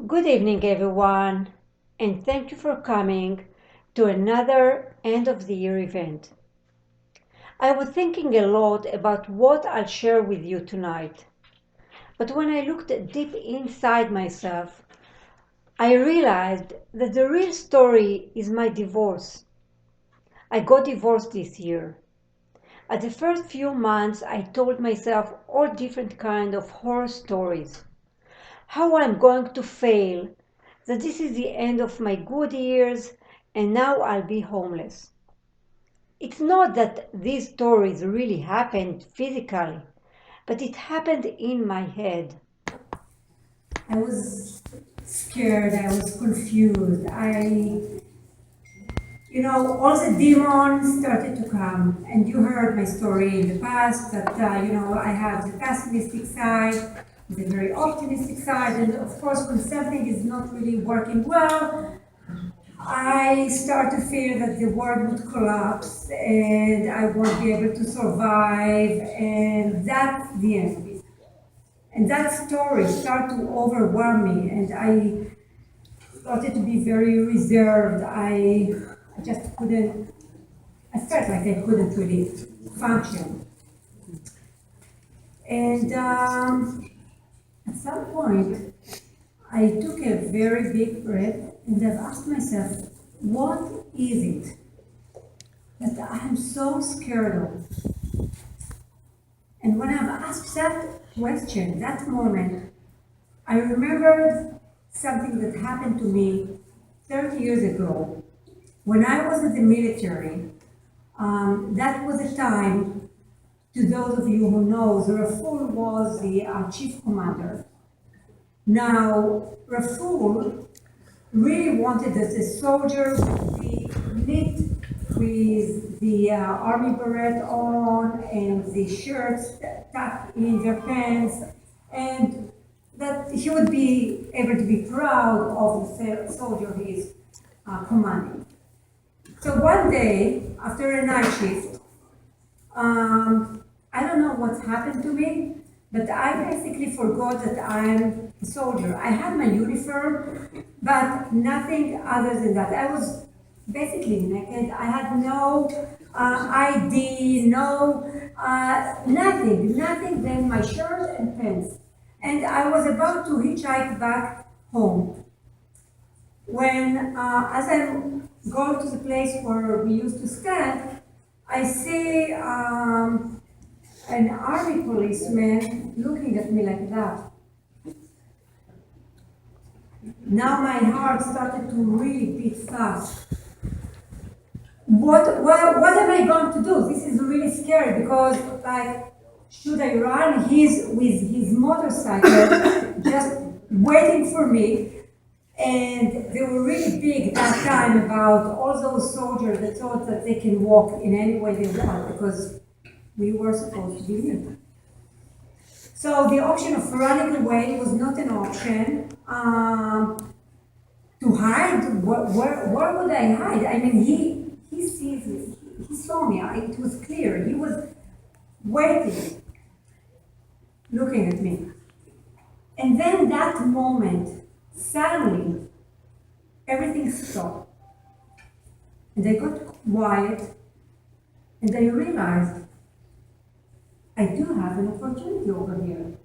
Good evening, everyone, and thank you for coming to another end of the year event. I was thinking a lot about what I'll share with you tonight, but when I looked deep inside myself, I realized that the real story is my divorce. I got divorced this year. At the first few months, I told myself all different kind of horror stories. How I'm going to fail, that this is the end of my good years and now I'll be homeless. It's not that these stories really happened physically, but it happened in my head. I was scared, I was confused. All the demons started to come. And you heard my story in the past that, I have the pessimistic side, the very optimistic side. And of course, when something is not really working well, I start to fear that the world would collapse and I won't be able to survive. And that's the end of it. And that story started to overwhelm me, and I started to be very reserved. I just couldn't, I felt like I couldn't really function. And at some point, I took a very big breath and I've asked myself, what is it that I'm so scared of? And when I've asked that question, that moment, I remembered something that happened to me 30 years ago. When I was in the military, that was a time, to those of you who know, Raful was the chief commander. Now, Raful really wanted that the soldier would be knit with the army beret on and the shirts tucked in their pants, and that he would be able to be proud of the soldier he is commanding. So one day, after a night shift, I don't know what happened to me, but I basically forgot that I'm a soldier. I had my uniform, but nothing other than that. I was basically naked. I had no ID, nothing than my shirt and pants. And I was about to hitchhike back home when, as I'm going to the place where we used to stand, I see an army policeman looking at me like that. Now my heart started to really beat fast. What am I going to do? This is really scary because, like, should I run? He's with his motorcycle just waiting for me. And they were really big that time about all those soldiers that thought that they can walk in any way they want because we were supposed to be mute. So the option of running away was not an option. To hide, where would I hide? I mean, he sees me, he saw me, it was clear. He was waiting, looking at me. And then that moment, suddenly, everything stopped. And I got quiet, and I realized I do have an opportunity over here.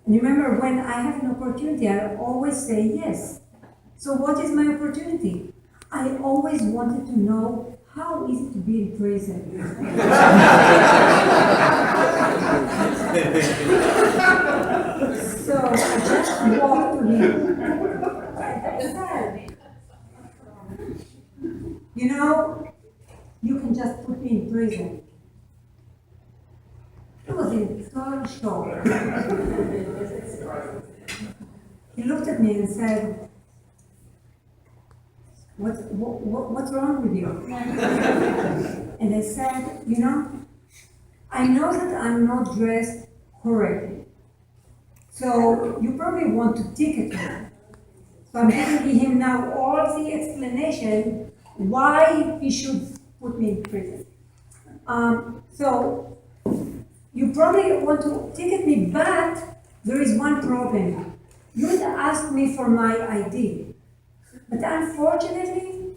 And remember, when I have an opportunity, I always say yes. So what is my opportunity? I always wanted to know how is it to be in prison. So I just walked to him. I said, you can just put me in prison. It was in total shock. He looked at me and said, what's wrong with you? And I said, I know that I'm not dressed correctly. So you probably want to ticket me. So I'm giving him now all the explanation why he should put me in prison. So you probably want to ticket me, but there is one problem. you would ask me for my ID. But unfortunately,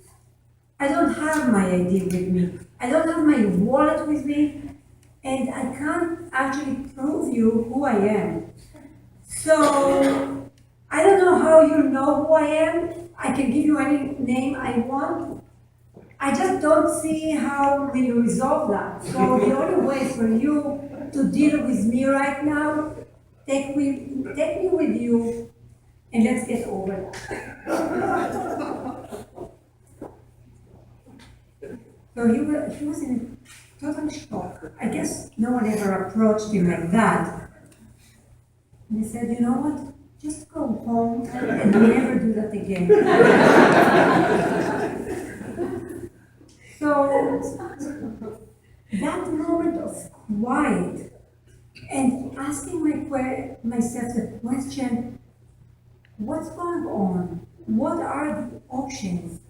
I don't have my ID with me. I don't have my wallet with me, and I can't actually prove you who I am. So, I don't know how you know who I am. I can give you any name I want. I just don't see how we resolve that. So the only way for you to deal with me right now, take me with you, and let's get over that. So he was in total shock. I guess no one ever approached him like that. And he said, you know what? Just go home and never do that again. So that moment of quiet and asking myself the question, what's going on? What are the options?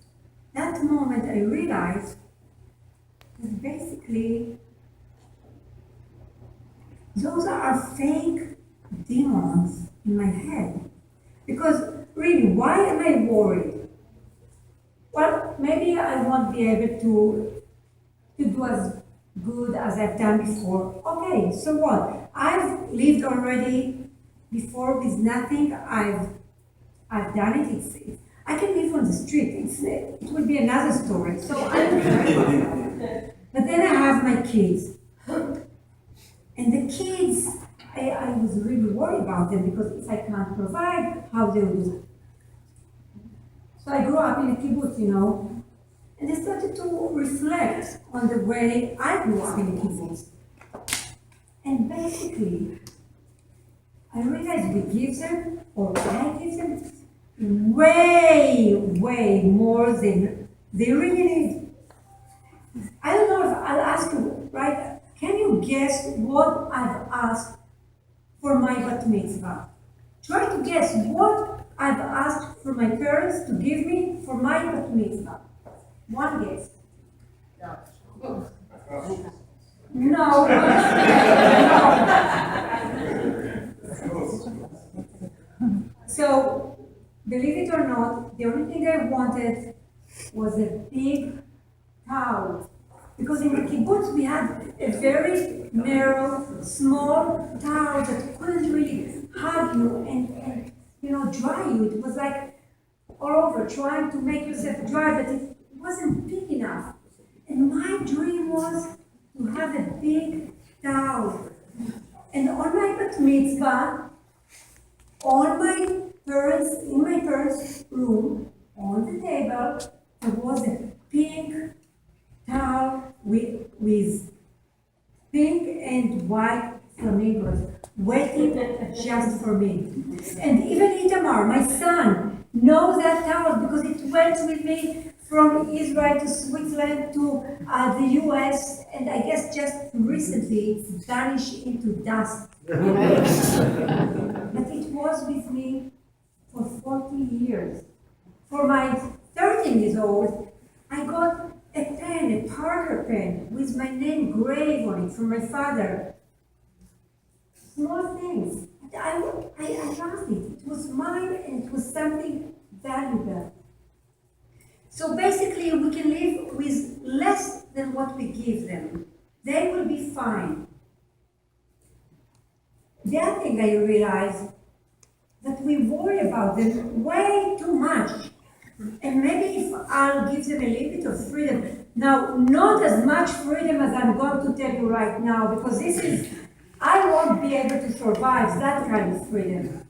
That moment I realized that basically those are fake demons in my head. Because really, why am I worried? Well, maybe I won't be able to do as good as I've done before. Okay, so what? I've lived already before with nothing. I've done it. I can live on the street. It will be another story. So I don't worry about that. But then I have my kids. And the kids, I was really worried about them because if I can't provide, how they will do. So I grew up in a kibbutz, and I started to reflect on the way I grew up in a kibbutz. And basically, I realized we give them, or I give them, way, way more than they really need. I don't know if I'll ask you, right? Can you guess what I've asked for my bat mitzvah? Try to guess what I've asked for my parents to give me for my bat mitzvah. One guess. No. So, believe it or not, the only thing I wanted was a big towel. Because in the kibbutz we had a very narrow, small towel that couldn't really hug you and dry you. It was like all over, trying to make yourself dry, but it wasn't big enough. And my dream was to have a big towel. And on my bat mitzvah, in my parents' room, on the table, there was a pink towel with pink and white flamingos waiting just for me. And even Itamar, my son, knows that towel because it went with me from Israel to Switzerland to the US, and I guess just recently it's vanished into dust. But it was with me for 40 years. For my 13 years old, I got a pen, a Parker pen, with my name graved on it from my father. Small things. I loved it. It was mine and it was something valuable. So basically, we can live with less than what we give them. They will be fine. The other thing I realized that we worry about them way too much. And maybe if I'll give them a little bit of freedom. Now, not as much freedom as I'm going to tell you right now, because I won't be able to survive that kind of freedom.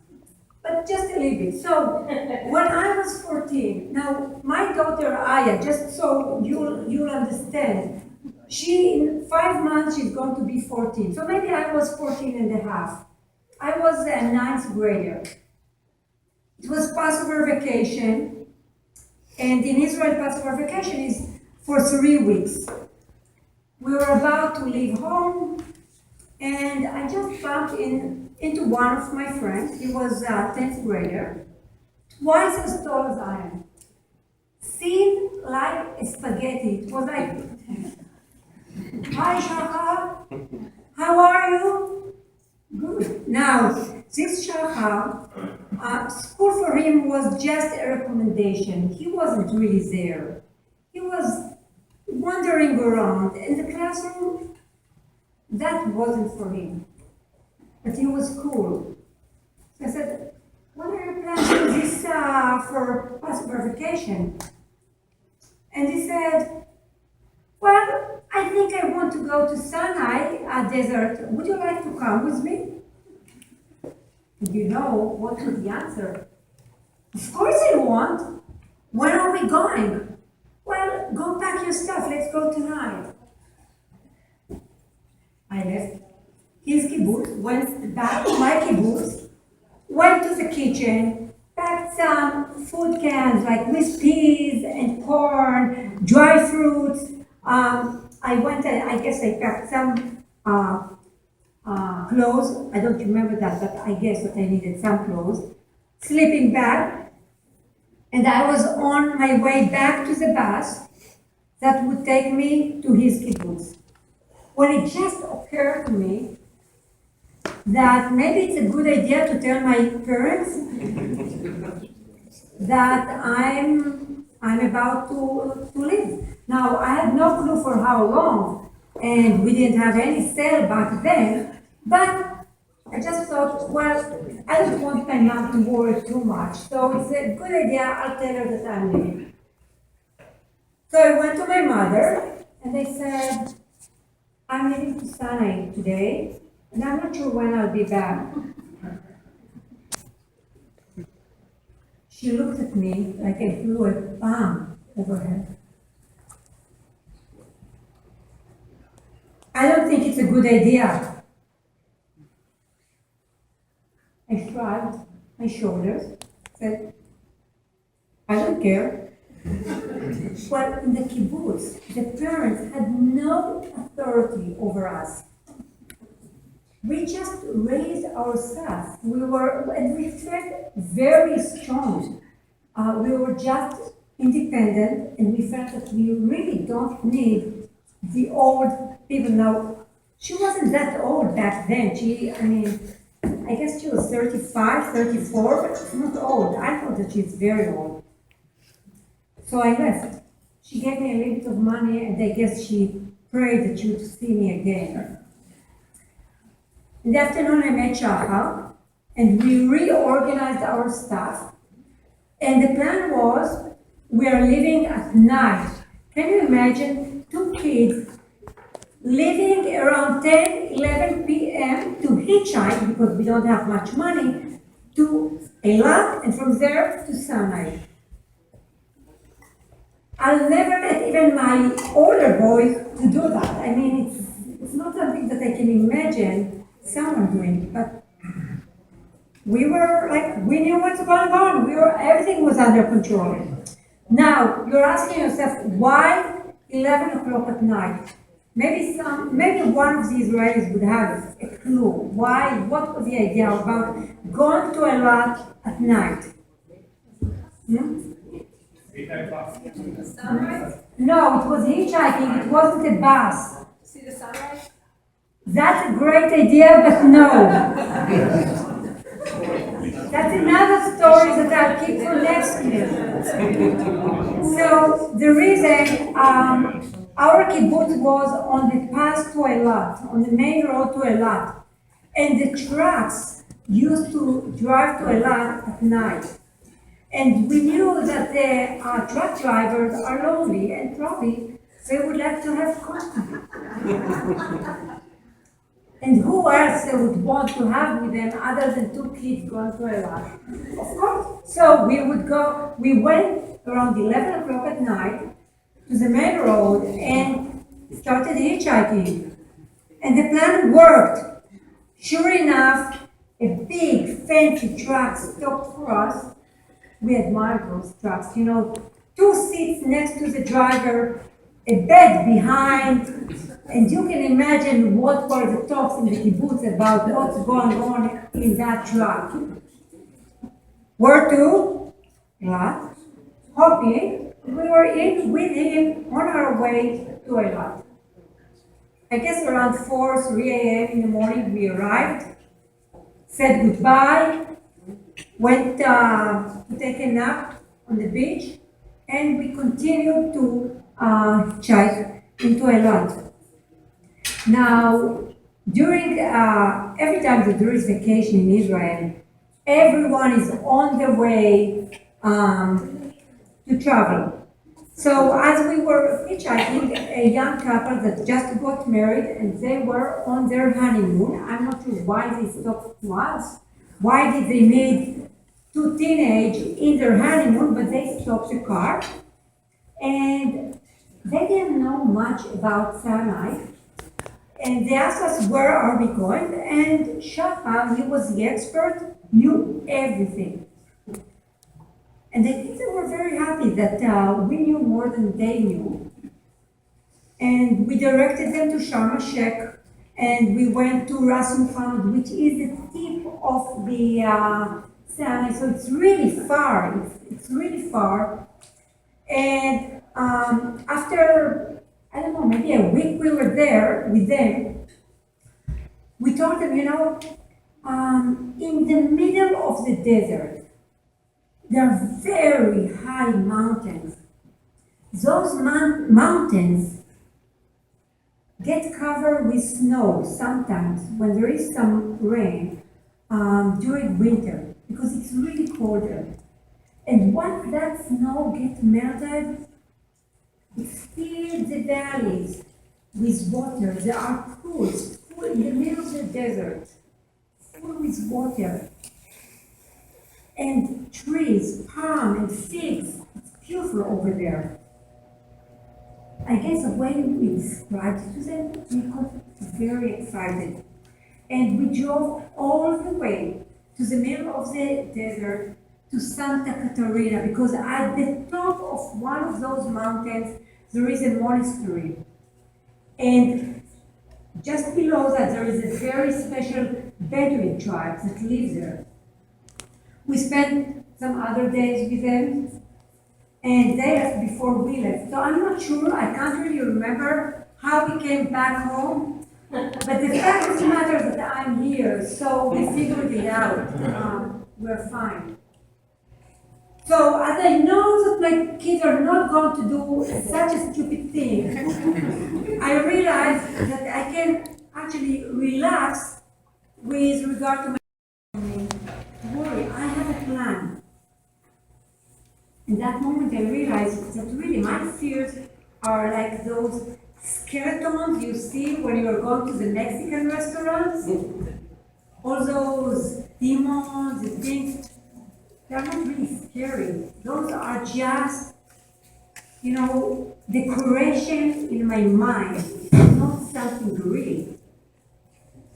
But just a little bit. So, when I was 14, now my daughter Aya, just so you'll understand, in 5 months she's going to be 14. So maybe I was 14 and a half. I was a 9th grader. It was Passover vacation, and in Israel, Passover vacation is for 3 weeks. We were about to leave home, and I just bumped into one of my friends. He was a 10th grader, twice as tall as I am. Thin like a spaghetti. It was like, hi Shahar, how are you? Good. Now, this Shachar, school for him was just a recommendation. He wasn't really there. He was wandering around in the classroom. That wasn't for him. But he was cool. So I said, what are your plans for this for pass verification? And he said, well, I think I want to go to Sinai desert. Would you like to come with me? And you know what was the answer? Of course I want. When are we going? Well, go pack your stuff. Let's go tonight. I left his kibbutz, went back to my kibbutz, went to the kitchen, packed some food cans like with peas and corn, dry fruits. I went and I guess I packed some clothes. I don't remember that, but I guess that I needed some clothes. Sleeping bag, and I was on my way back to the bus that would take me to his kibbutz. When it just occurred to me that maybe it's a good idea to tell my parents that I'm about to leave. Now I had no clue for how long, and we didn't have any cell back then, but I just thought, well, I don't want my mom to worry too much, so it's a good idea, I'll tell her that I'm leaving. So I went to my mother, and I said, I'm leaving to Sinai today, and I'm not sure when I'll be back. She looked at me like I threw a bomb over her. I don't think it's a good idea. I shrugged my shoulders, said, I don't care. Well, in the kibbutz, the parents had no authority over us. We just raised ourselves. And we felt very strong. We were just independent, and we felt that we really don't need the old people. Now, she wasn't that old back then. I guess she was 35, 34, but she's not old. I thought that she's very old. So I left. She gave me a little bit of money, and I guess she prayed that she would see me again. In the afternoon, I met Shachar, and we reorganized our stuff. And the plan was, we are leaving at night. Can you imagine 2 kids leaving around 10, 11 p.m. to hitchhike, because we don't have much money, to Eilat, and from there to Sinai. I'll never let even my older boys to do that. It's not something that I can imagine someone doing, but we knew what's going on. Everything was under control. Now, you're asking yourself, why 11 o'clock at night? Maybe one of the Israelis would have a clue. Why? What was the idea about going to Eilat at night? Sunrise? No, it was hitchhiking. It wasn't a bus. See the sunrise? That's a great idea, but no. That's another story that I'll keep for next year. So the reason our kibbutz was on the path to Eilat, on the main road to Eilat, and the trucks used to drive to Eilat at night. And we knew that the truck drivers are lonely, and probably they would like to have company. And who else they would want to have with them other than 2 kids going to Eilat? Of course. So we went around 11 o'clock at night to the main road and started hitchhiking. And the plan worked. Sure enough, a big fancy truck stopped for us. We admired those trucks, 2 seats next to the driver, a bed behind, and you can imagine what were the talks in the kibbutz about what's going on in that truck. Where to? Eilat. Hoping we were in with him on our way to Eilat. I guess around 3 a.m. in the morning we arrived. said goodbye, went to take a nap on the beach, and we continued to check into a lot. Now, during every time that there is vacation in Israel, everyone is on the way to travel. So as we were hitchhiking, a young couple that just got married and they were on their honeymoon. I'm not sure why they stopped once. Why did they meet two teenage in their honeymoon, but they stopped the car. And they didn't know much about Sinai. And they asked us, where are we going? And Shafam, he was the expert, knew everything. And I think they were very happy that we knew more than they knew. And we directed them to Sharm el-Sheikh, and we went to Ras Muhammad, which is the tip of the Sinai. So it's really far. It's really far. And after, I don't know, maybe a week we were there with them, we told them, in the middle of the desert, there are very high mountains. Those mountains get covered with snow sometimes when there is some rain during winter because it's really cold there. And once that snow gets melted, it fills the valleys with water. There are pools full in the middle of the desert, full with water. And trees, palm and figs. It's beautiful over there. I guess the way we described it to them, we got very excited. And we drove all the way to the middle of the desert to Santa Catarina, because at the top of one of those mountains there is a monastery. And just below that there is a very special Bedouin tribe that lives there. We spent some other days with them, and they left before we left. So I'm not sure, I can't really remember how we came back home, but the fact of the matter is that I'm here, so we figured it out. We're fine. So as I know that my kids are not going to do such a stupid thing, I realized that I can actually relax with regard to my worry. I have a plan. In that moment I realized that really my fears are like those skeletons you see when you're going to the Mexican restaurants. All those demons and things, they're not really scary. Those are just, decorations in my mind. It's not something real.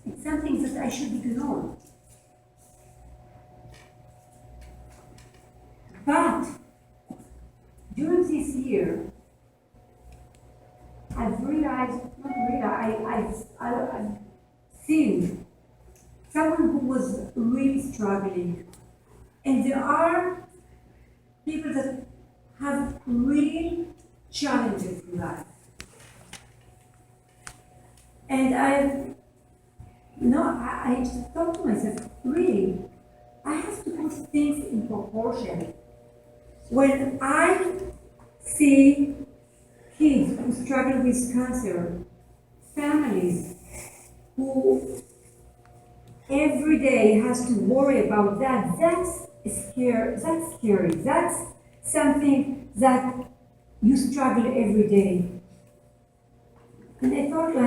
It's something that I should ignore. But during this year, I've seen someone who was really struggling. And there are people that have real challenges in life. And I just thought to myself, really, I have to put things in proportion. When I see kids who struggle with cancer, families who every day has to worry about that, that's scary. That's something that you struggle every day. And I thought,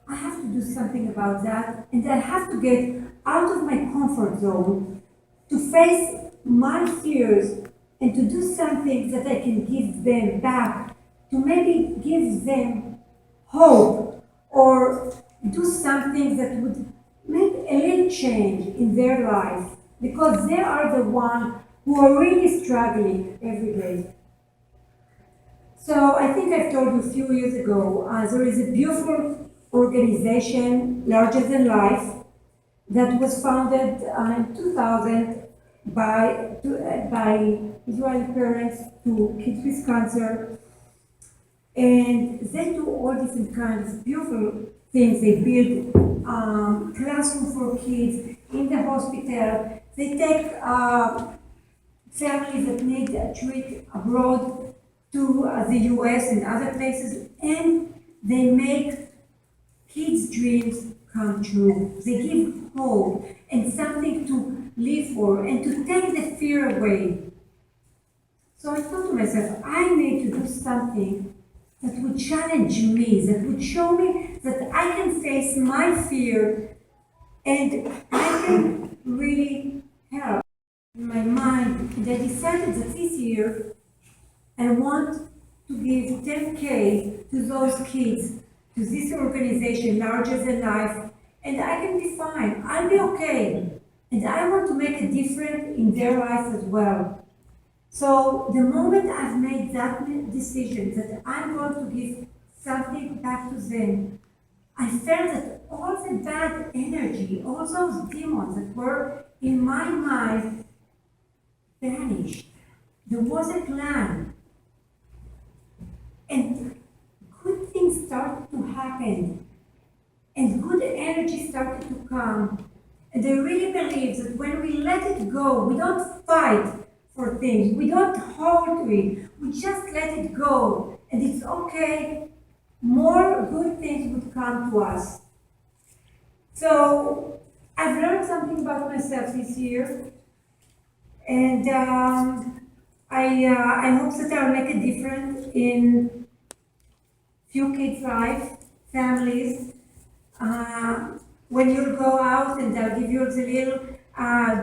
I have to do something about that, and I have to get out of my comfort zone to face my fears and to do something that I can give them back, to maybe give them hope or do something that would make a little change in their life, because they are the ones who are really struggling every day. So I think I've told you a few years ago, there is a beautiful organization, Larger Than Life, that was founded in 2000 by Israeli parents to kids with cancer. And they do all different kinds of beautiful things. They build classroom for kids in the hospital. They take families that need a trip abroad to the US and other places, and they make kids' dreams come true. They give hope and something to live for and to take the fear away. So I thought to myself, I need to do something that would challenge me, that would show me that I can face my fear and I can really help in my mind. And I decided that this year I want to give 10K to those kids, to this organization, Larger Than Life, and I can be fine. I'll be okay. And I want to make a difference in their life as well. So the moment I've made that decision that I'm going to give something back to them, I felt that all the bad energy, all those demons that were in my mind vanished. There was a plan. And good things started to happen. And good energy started to come. And I really believe that when we let it go, we don't fight for things, we don't hold to it, we just let it go. And it's okay, more good things would come to us. So I've learned something about myself this year. And I hope that I'll make a difference in few kids' life, families. When you go out, and I'll give you the little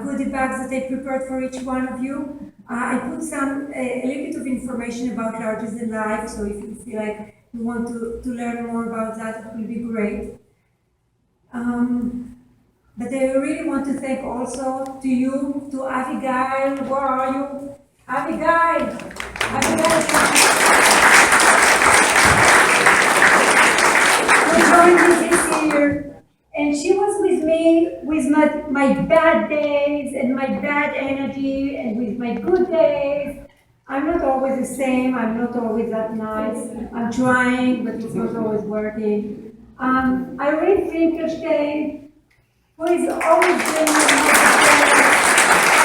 goodie bags that I prepared for each one of you. I put a little bit of information about Larger Than Life, so if you feel like you want to learn more about that, it will be great. But I really want to thank also to you, to Abigail. Where are you? Abigail! Who joined me this year. And she was with me with my bad days and my bad energy and with my good days. I'm not always the same. I'm not always that nice. I'm trying, but it's not always working. Irene Finkelstein, who is always doing my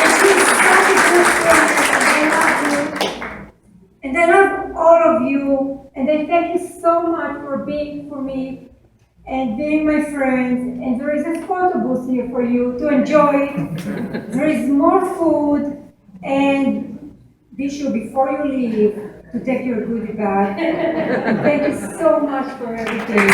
and she's such a good friend, and I love you. And I love all of you, and I thank you so much for being for me and being my friend. And there is a photo booth here for you to enjoy it. There is more food, and be sure before you leave to take your goodie bag. Thank you so much for everything.